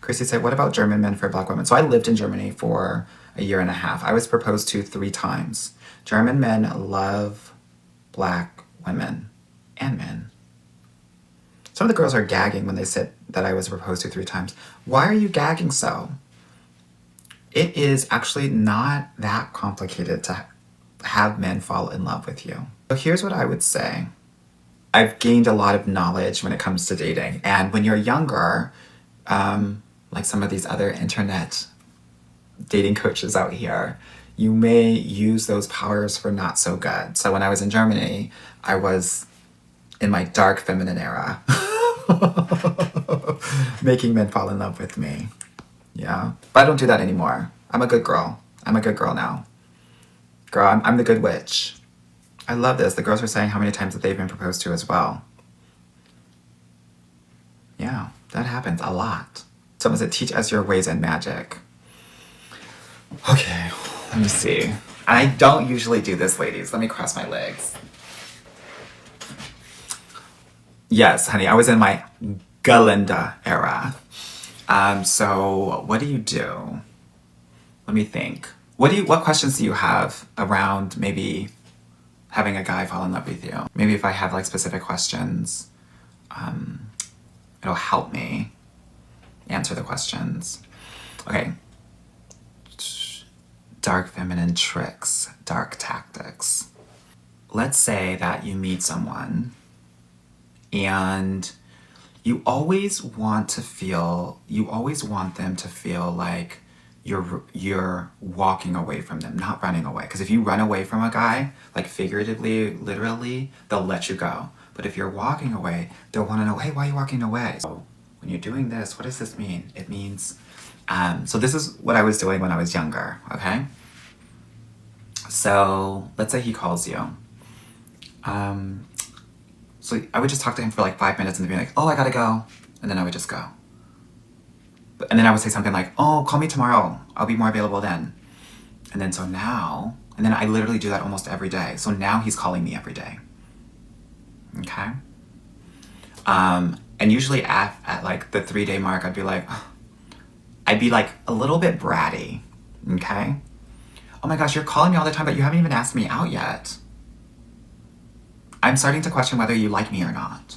Chrissy said, what about German men for Black women? So I lived in Germany for a year and a half. I was proposed to 3 times. German men love Black women and men. Some of the girls are gagging when they said that I was proposed to 3 times. Why are you gagging so? It is actually not that complicated to have men fall in love with you. So here's what I would say. I've gained a lot of knowledge when it comes to dating. And when you're younger, like some of these other internet dating coaches out here, you may use those powers for not so good. So when I was in Germany, I was in my dark feminine era, making men fall in love with me. Yeah, but I don't do that anymore. I'm a good girl. I'm a good girl now. Girl, I'm the good witch. I love this. The girls are saying how many times that they've been proposed to as well. Yeah, that happens a lot. Someone said, teach us your ways and magic. Okay, let me see. I don't usually do this, ladies. Let me cross my legs. Yes, honey, I was in my Galinda era. So what do you do? Let me think. What questions do you have around maybe having a guy fall in love with you? Maybe if I have like specific questions, it'll help me answer the questions. Okay. Dark feminine tricks, dark tactics. Let's say that you meet someone and you always want them to feel like you're walking away from them, not running away. Because if you run away from a guy, like figuratively, literally, they'll let you go. But if you're walking away, they'll want to know, hey, why are you walking away? So when you're doing this, what does this mean? It means, so this is what I was doing when I was younger, okay? So let's say he calls you. So I would just talk to him for like 5 minutes and then be like, oh, I gotta go. And then I would just go. And then I would say something like, oh, call me tomorrow. I'll be more available then. And then so now, and then I literally do that almost every day. So now he's calling me every day. Okay? And usually at like the 3-day mark, I'd be like a little bit bratty. Okay? Oh my gosh, you're calling me all the time, but you haven't even asked me out yet. I'm starting to question whether you like me or not.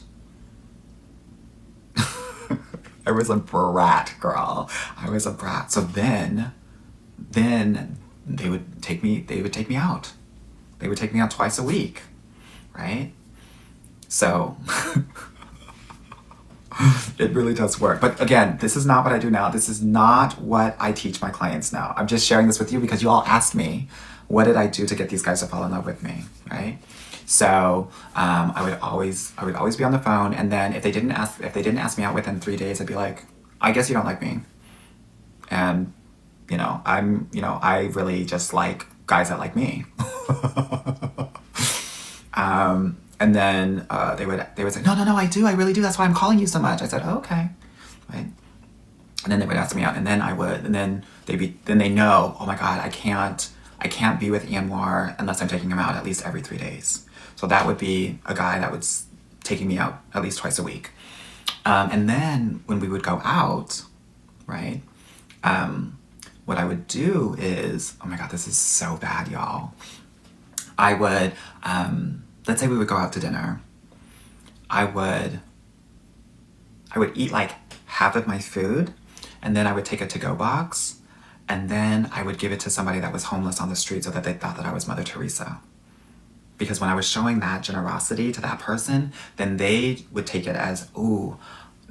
I was a brat, girl. I was a brat. So then they would take me out. They would take me out twice a week, right? So it really does work. But again, this is not what I do now. This is not what I teach my clients now. I'm just sharing this with you because you all asked me, what did I do to get these guys to fall in love with me, right? So I would always be on the phone, and then if they didn't ask me out within 3 days, I'd be like, I guess you don't like me. And I really just like guys that like me. And then they would say, no, I do, I really do. That's why I'm calling you so much. I said, oh, okay, right. And then they would ask me out, and then they know, oh my God, I can't be with Anwar unless I'm taking him out at least every 3 days. So that would be a guy that was taking me out at least twice a week. And then when we would go out, right, what I would do is, oh my God, this is so bad, y'all. I would, let's say we would go out to dinner. I would eat like half of my food, and then I would take a to-go box, and then I would give it to somebody that was homeless on the street so that they thought that I was Mother Teresa. Because when I was showing that generosity to that person, then they would take it as, ooh,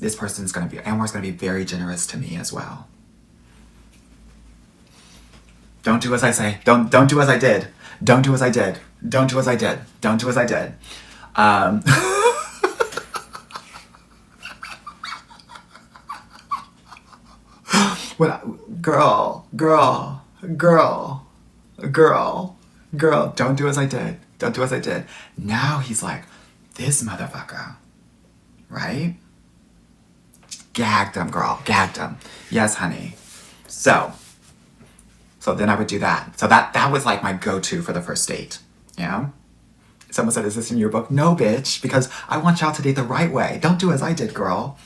Anwar's gonna be very generous to me as well. Don't do as I say. Don't do as I did. Don't do as I did. Don't do as I did. Don't do as I did. Girl, don't do as I did. Don't do as I did. Now he's like, this motherfucker, right? Gagged him, girl, gagged him. Yes, honey. So then I would do that. So that was like my go-to for the first date, yeah? Someone said, is this in your book? No, bitch, because I want y'all to date the right way. Don't do as I did, girl.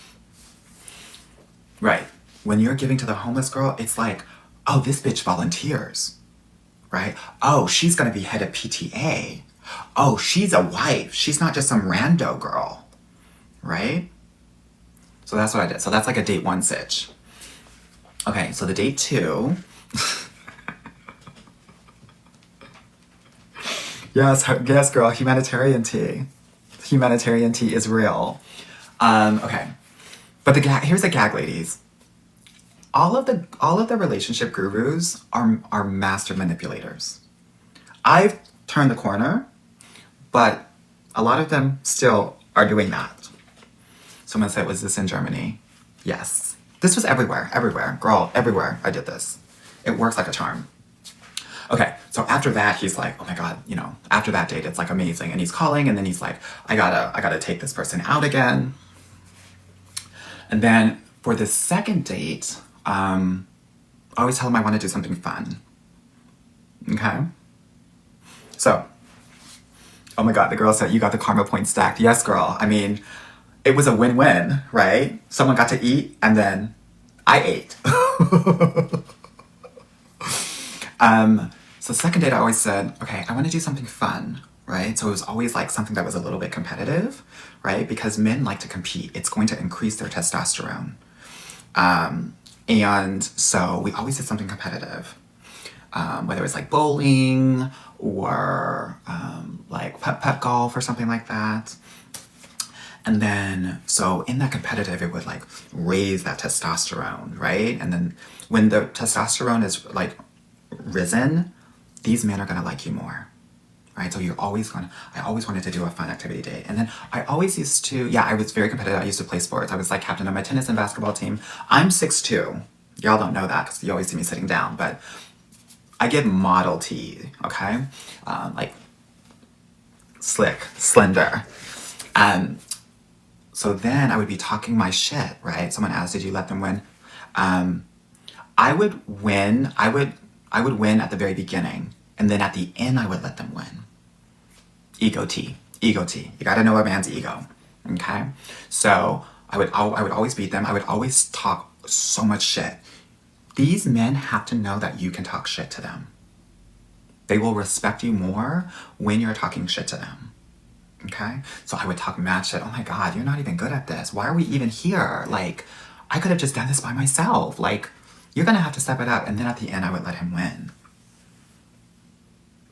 Right. when you're giving to the homeless girl, it's like, oh, this bitch volunteers, right? Oh, she's gonna be head of PTA. Oh, she's a wife. She's not just some rando girl, right? So that's what I did. So that's like a date 1 sitch. Okay, so the date 2. Yes, girl, humanitarian tea. Humanitarian tea is real. Okay. But here's the gag, ladies. All of the relationship gurus are master manipulators. I've turned the corner, but a lot of them still are doing that. Someone said, was this in Germany? Yes. This was everywhere. Girl, everywhere I did this. It works like a charm. Okay, so after that, he's like, oh my God, after that date, it's like amazing. And he's calling, and then he's like, I gotta take this person out again. And then for the second date, I always tell him I want to do something fun. Okay? So, oh my God, the girl said, you got the karma point stacked. Yes, girl. I mean, it was a win-win, right? Someone got to eat, and then I ate. So second date, I always said, okay, I want to do something fun, right? So it was always like something that was a little bit competitive, right? Because men like to compete. It's going to increase their testosterone. And so we always did something competitive, whether it's like bowling or like pep golf or something like that. And then, so in that competitive, it would like raise that testosterone, right? And then when the testosterone is like risen, these men are gonna like you more, right? So I always wanted to do a fun activity date. And then I always used to, I was very competitive. I used to play sports. I was like captain of my tennis and basketball team. I'm 6'2". Y'all don't know that because you always see me sitting down, but I give Model T, okay? Like slick, slender. So then I would be talking my shit, right? Someone asked, did you let them win? I would win at the very beginning, and then at the end I would let them win. Ego T. You gotta know a man's ego, okay? So I would always beat them. I would always talk so much shit. These men have to know that you can talk shit to them. They will respect you more when you're talking shit to them. Okay? So I would talk mad shit. Oh my God, you're not even good at this. Why are we even here? Like, I could have just done this by myself. Like, you're gonna have to step it up. And then at the end, I would let him win.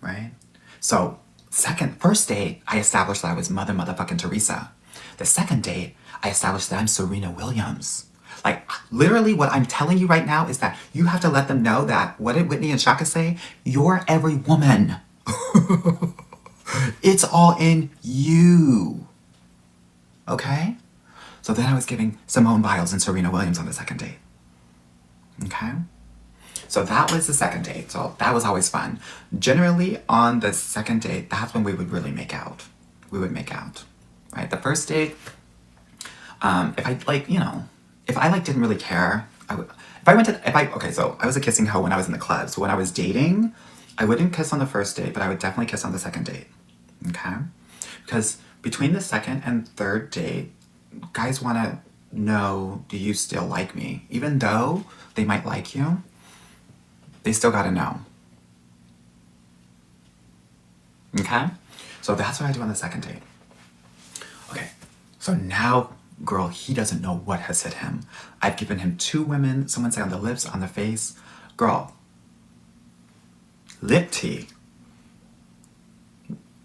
Right? So, first date, I established that I was Mother motherfucking Teresa. The second date, I established that I'm Serena Williams. Like, literally what I'm telling you right now is that you have to let them know that, what did Whitney and Shaka say? You're every woman. It's all in you. Okay? So then I was giving Simone Biles and Serena Williams on the second date. Okay? So that was the second date. So that was always fun. Generally, on the second date, that's when we would really make out. We would make out. Right? The first date, if I didn't really care, so I was a kissing hoe when I was in the club. So when I was dating, I wouldn't kiss on the first date, but I would definitely kiss on the second date. Okay? Because between the second and third date, guys want to know, do you still like me? Even though they might like you, they still got to know. Okay? So that's what I do on the second date. Okay. So now, girl, he doesn't know what has hit him. I've given him 2 women, someone say on the lips, on the face. Girl, lip tea.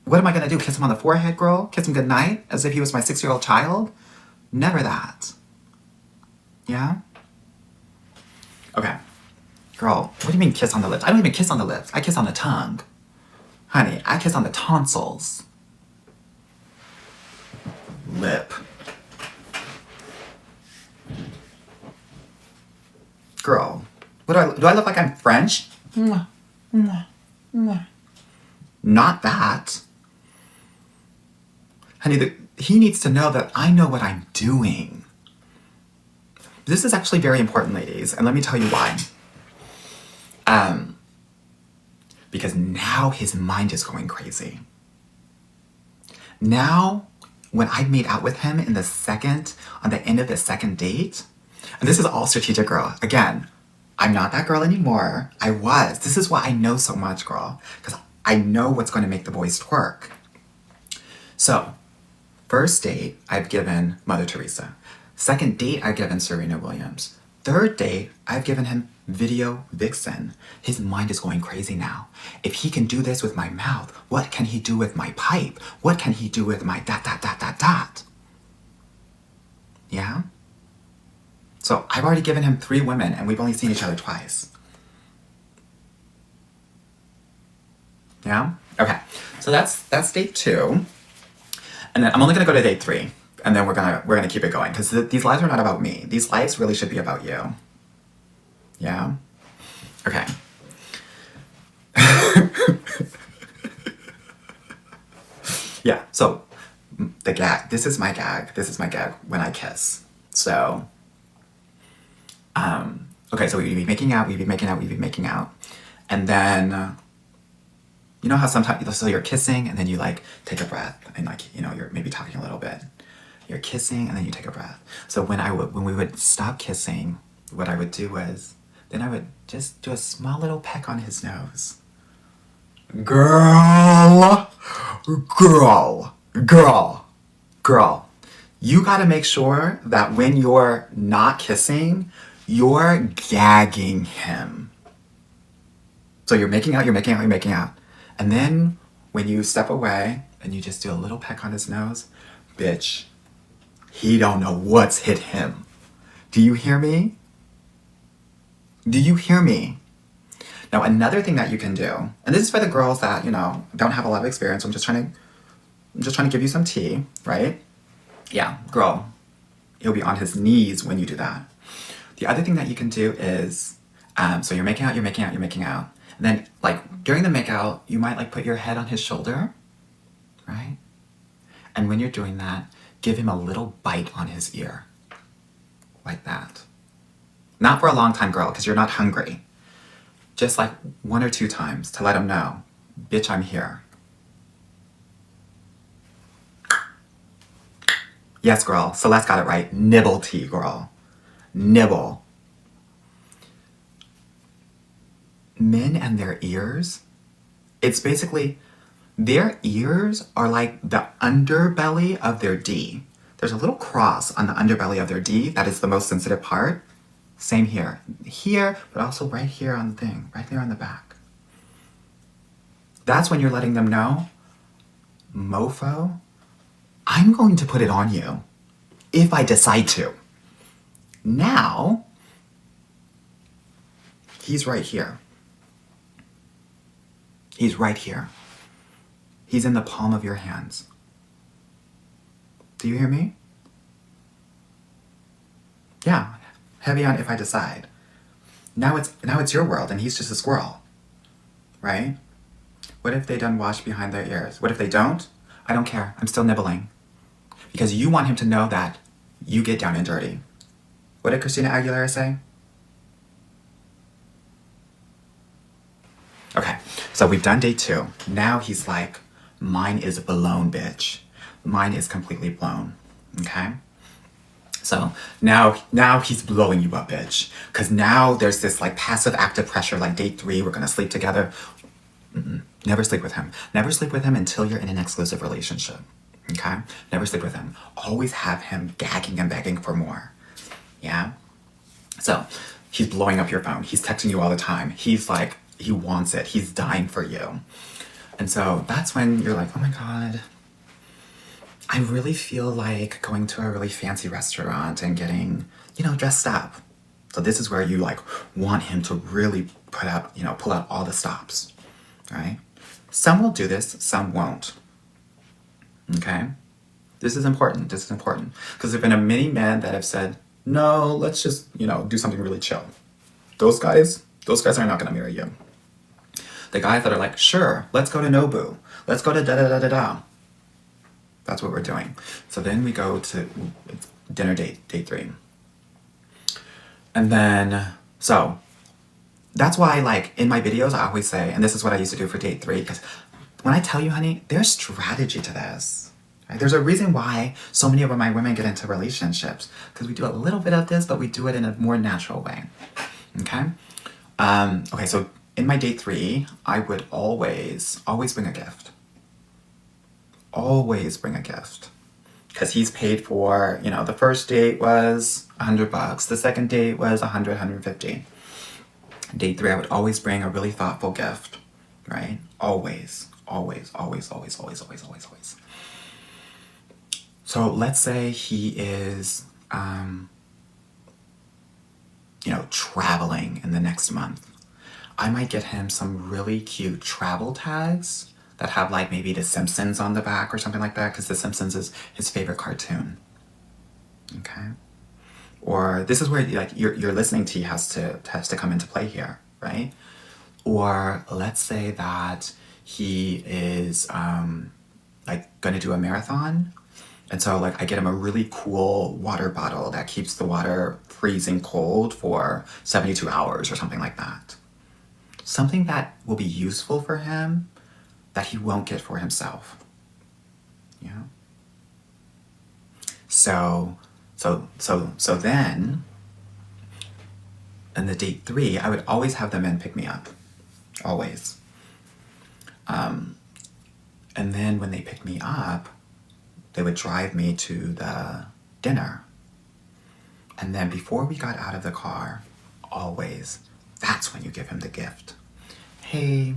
What am I gonna do? Kiss him on the forehead, girl? Kiss him goodnight? As if he was my 6-year-old child? Never that. Yeah? Okay. Girl, what do you mean kiss on the lips? I don't even kiss on the lips. I kiss on the tongue. Honey, I kiss on the tonsils. Lip. Girl, do I look like I'm French? Mwah, mwah, mwah. Not that. Honey, he needs to know that I know what I'm doing. This is actually very important, ladies, and let me tell you why. Because now his mind is going crazy. Now, when I made out with him on the end of the second date, And this is all strategic, girl. Again, I'm not that girl anymore. I was. This is why I know so much, girl. Because I know what's going to make the boys twerk. So, first date, I've given Mother Teresa. Second date, I've given Serena Williams. Third date, I've given him Video Vixen. His mind is going crazy now. If he can do this with my mouth, what can he do with my pipe? What can he do with my dot, dot, dot, dot, dot? Yeah? So I've already given him 3 women and we've only seen each other twice. Yeah? Okay. So that's date 2. And then I'm only gonna go to date 3. And then we're gonna keep it going. Because these lives are not about me. These lives really should be about you. Yeah? Okay. Yeah, so the gag. This is my gag. This is my gag when I kiss. So, okay, so we'd be making out, and then, you know how sometimes, so you're kissing, and then you like take a breath, and like, you know, you're maybe talking a little bit. You're kissing, and then you take a breath. So when we would stop kissing, what I would do was, then I would just do a small little peck on his nose. Girl, you gotta make sure that when you're not kissing, you're gagging him. So you're making out. And then when you step away and you just do a little peck on his nose, bitch, he don't know what's hit him. Do you hear me? Now, another thing that you can do, and this is for the girls that, you know, don't have a lot of experience. I'm just trying to give you some tea, right? Yeah, girl, he'll be on his knees when you do that. The other thing that you can do is, so you're making out. And then, like, during the makeout, you might, like, put your head on his shoulder, right? And when you're doing that, give him a little bite on his ear. Like that. Not for a long time, girl, because you're not hungry. Just like 1 or 2 times to let him know, bitch, I'm here. Yes, girl, Celeste got it right. Nibble tea, girl. Nibble. Men and their ears, it's basically, their ears are like the underbelly of their D. There's a little cross on the underbelly of their D. That is the most sensitive part. Same here. Here, but also right here on the thing. Right there on the back. That's when you're letting them know, mofo, I'm going to put it on you if I decide to. Now, he's right here. He's right here. He's in the palm of your hands. Do you hear me? Yeah. Heavy on if I decide. Now it's your world and he's just a squirrel. Right? What if they done wash behind their ears? What if they don't? I don't care. I'm still nibbling. Because you want him to know that you get down and dirty. What did Christina Aguilera say? Okay, so we've done day 2. Now he's like, mine is blown, bitch. Mine is completely blown. Okay? So now he's blowing you up, bitch. Because now there's this like passive active pressure, like day 3, we're gonna sleep together. Never sleep with him. Never sleep with him until you're in an exclusive relationship. Okay? Never sleep with him. Always have him gagging and begging for more. Yeah? So he's blowing up your phone. He's texting you all the time. He's like, he wants it. He's dying for you. And so that's when you're like, oh my God, I really feel like going to a really fancy restaurant and getting, you know, dressed up. So this is where you like want him to really pull out all the stops, right? Some will do this, some won't. Okay? This is important. Because there have been many men that have said, no, let's just, do something really chill. Those guys are not gonna marry you. The guys that are like, sure, let's go to Nobu. Let's go to da-da-da-da-da. That's what we're doing. So then we go to dinner date, day 3. And then, so that's why, like, in my videos, I always say, and this is what I used to do for date 3, because when I tell you, honey, there's strategy to this. Right? There's a reason why so many of my women get into relationships, because we do a little bit of this, but we do it in a more natural way. Okay? Okay, so in my date 3, I would always bring a gift. Always bring a gift. Because he's paid for, the first date was $100. The second date was $100, $150. Date 3, I would always bring a really thoughtful gift, right? Always, always, always, always, always, always, always, always. So let's say he is, traveling in the next month. I might get him some really cute travel tags that have like maybe The Simpsons on the back or something like that, because The Simpsons is his favorite cartoon. Okay? Or this is where like your listening to has to come into play here, right? Or let's say that he is like gonna do a marathon, and so like I get him a really cool water bottle that keeps the water freezing cold for 72 hours or something like that. Something that will be useful for him that he won't get for himself. Yeah. So then in the date 3, I would always have the men pick me up. Always. And then when they pick me up, they would drive me to the dinner. And then before we got out of the car, always, that's when you give him the gift. Hey,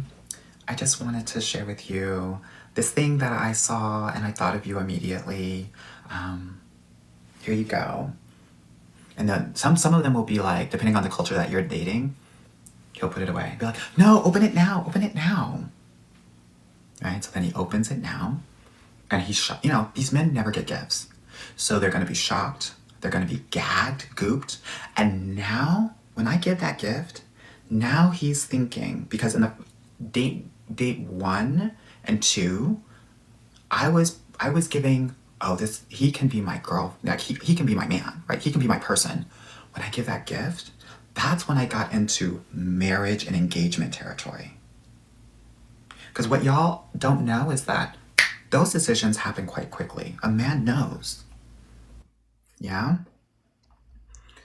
I just wanted to share with you this thing that I saw and I thought of you immediately. Here you go. And then some of them will be like, depending on the culture that you're dating, he'll put it away. Be like, no, open it now, open it now. Right? So then he opens it now, and he's shocked. These men never get gifts. So they're gonna be shocked, they're gonna be gagged, gooped. And now, when I give that gift, now he's thinking, because in the date 1 and 2, I was giving, he can be my girl, like he can be my man, right? He can be my person. When I give that gift, that's when I got into marriage and engagement territory. Because what y'all don't know is that those decisions happen quite quickly. A man knows. Yeah?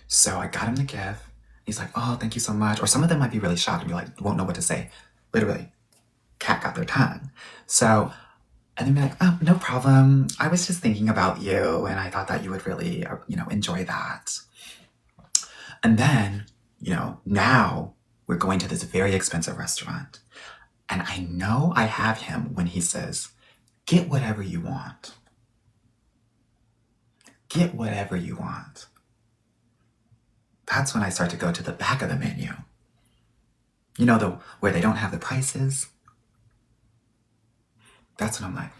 So I got him the gift. He's like, oh, thank you so much. Or some of them might be really shocked and be like, won't know what to say. Literally, cat got their tongue. So, and then be like, oh, no problem. I was just thinking about you and I thought that you would really, enjoy that. And then, now we're going to this very expensive restaurant. And I know I have him when he says, get whatever you want. Get whatever you want. That's when I start to go to the back of the menu. Where they don't have the prices. That's when I'm like,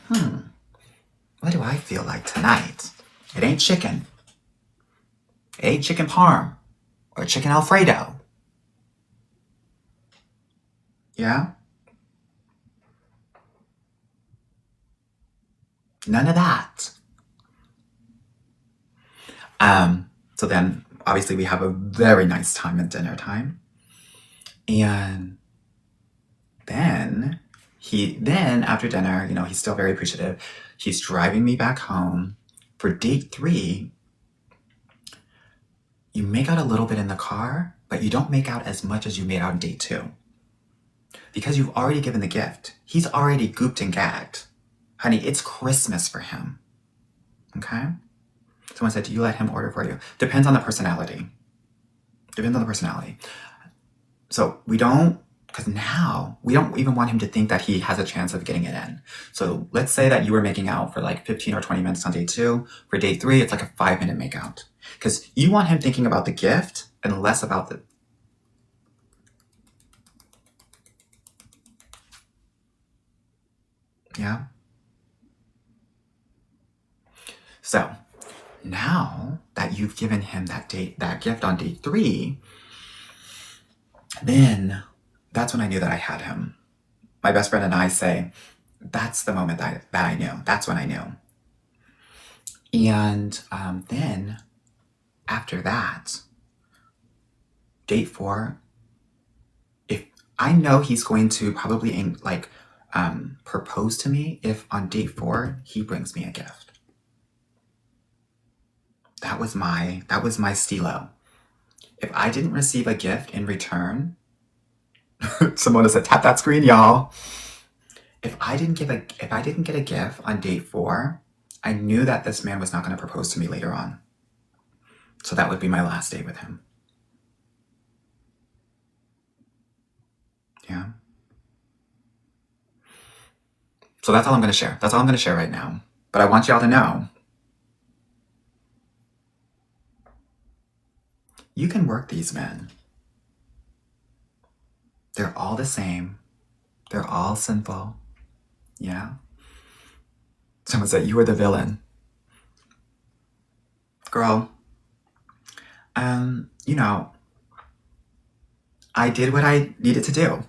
what do I feel like tonight? It ain't chicken. It ain't chicken parm or chicken Alfredo. Yeah? None of that. So then obviously we have a very nice time at dinner time. And then after dinner, he's still very appreciative. He's driving me back home. For date 3, you make out a little bit in the car, but you don't make out as much as you made out in date 2. Because you've already given the gift. He's already gooped and gagged. Honey, it's Christmas for him. Okay? Someone said, do you let him order for you? Depends on the personality. So because now we don't even want him to think that he has a chance of getting it in. So let's say that you were making out for like 15 or 20 minutes on date 2. For date 3, it's like a 5-minute makeout. Because you want him thinking about the gift and less about the... Yeah? So now that you've given him that gift on date 3, then that's when I knew that I had him. My best friend and I say, that's the moment that I knew. That's when I knew. And then after that, date 4, if I know he's going to probably propose to me if on date 4 he brings me a gift. That was my stilo. If I didn't receive a gift in return, Simona said, tap that screen, y'all. If I didn't get a gift on date 4, I knew that this man was not going to propose to me later on. So that would be my last date with him. Yeah. So that's all I'm going to share. That's all I'm going to share right now. But I want y'all to know, you can work these men. They're all the same. They're all sinful. Yeah. Someone said, you were the villain. Girl, you know, I did what I needed to do.